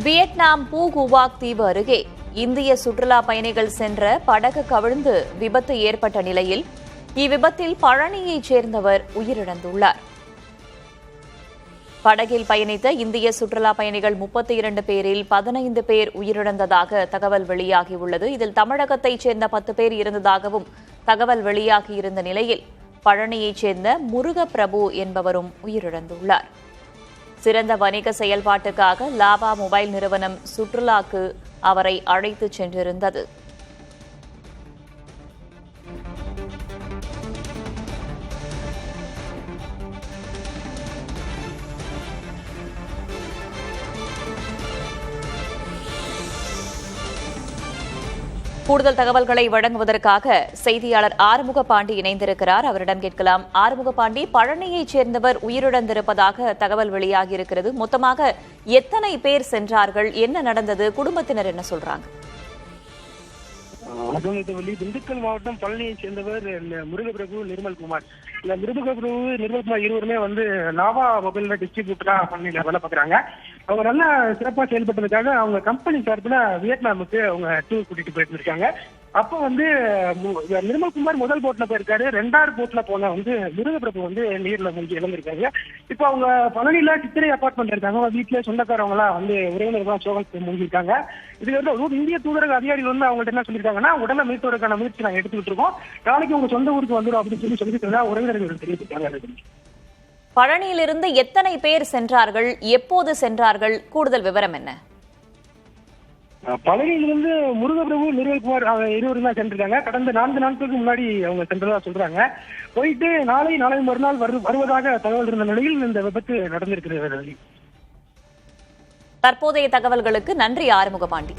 Vietnam பூகுவாக் தீவு அருகே இந்திய சுற்றுலா பயணிகள் சென்ற படகு கவிழ்ந்து விபத்து ஏற்பட்ட நிலையில் இவ்விபத்தில் பழனியைச் சேர்ந்தவர் உயிரிழந்துள்ளார். படகில் பயணித்த இந்திய சுற்றுலா பயணிகள் 32 பேரில் 15 பேர் உயிரிழந்ததாக தகவல் வெளியாகியுள்ளது. இதில் தமிழகத்தைச் சேர்ந்த 10 பேர் இருந்ததாகவும் தகவல் வெளியாகியிருந்த நிலையில் பழனியைச் சேர்ந்த முருகப்பிரபு என்பவரும் உயிரிழந்துள்ளார். சிறந்த வணிக செயல்பாட்டுக்காக லாபா மொபைல் நிறுவனம் சுற்றுலாக்கு அவரை அழைத்துச் சென்றிருந்தது. கூடுதல் தகவல்களை வழங்குவதற்காக செய்தியாளர் ஆறுமுக பாண்டி இணைந்திருக்கிறார். அவரிடம் கேட்கலாம். ஆறுமுக பாண்டி, பழனியைச் சேர்ந்தவர் உயிரிழந்திருப்பதாக தகவல் வெளியாகியிருக்கிறது. மொத்தமாக எத்தனை பேர் சென்றார்கள்? என்ன நடந்தது? குடும்பத்தினர் என்ன சொல்றாங்க? திண்டுக்கல் மாவட்டம் பழனியைச் சேர்ந்தவர் முருகப்பிரபு, நிர்மல்குமார். இந்த முருகப்பிரபு, நிர்மல்குமார் இருவருமே லாவா மொபைல் டிஸ்ட்ரிபியூட்டரா பழனியில வேலை பார்க்குறாங்க. அவங்க நல்லா சிறப்பாக செயல்பட்டதுக்காக அவங்க கம்பெனி சார்பில் வியட்நாமுக்கு அவங்க டூர் கூட்டிட்டு போயிட்டு இருக்காங்க. அப்போ நிர்மல்குமார் முதல் போட்ல போயிருக்காரு. 2வது போட்ல போன முருகப்பிரபு நீர்ல மூழ்கி இழந்திருக்காங்க. இப்போ அவங்க பழனியில சித்திரை அபார்ட்மெண்ட் இருக்காங்க. வீட்டுல சொந்தக்காரவங்க எல்லாம் உறவினர்கள் சோகத்தை மூழ்கிருக்காங்க. இது இந்திய தூதரக அதிகாரிகள் அவங்கள்ட்ட என்ன சொல்லியிருக்காங்கன்னா, உடலை மீட்பதற்கான முயற்சி நாங்கள் எடுத்துக்கிட்டு இருக்கோம், நாளைக்கு உங்க சொந்த ஊருக்கு வந்துடும் அப்படின்னு சொல்லிட்டு உறவினர்கள் தெரிவித்திருக்காங்க. பழனியிலிருந்து எத்தனை பேர் சென்றார்கள்? எப்போது சென்றார்கள்? கூடுதல் விவரம் என்ன? பழனியிலிருந்து முருகப்பிரபு, நிர்மல்குமார் இருவரும் தான் சென்றிருக்காங்க. கடந்த 4 நாட்களுக்கு முன்னாடி அவங்க சென்றதா சொல்றாங்க. போயிட்டு நாளை மறுநாள் வருவதாக தகவல் இருந்த நிலையில் இந்த விபத்து நடந்திருக்கிறது. தற்போதைய தகவல்களுக்கு நன்றி ஆறுமுக பாண்டி.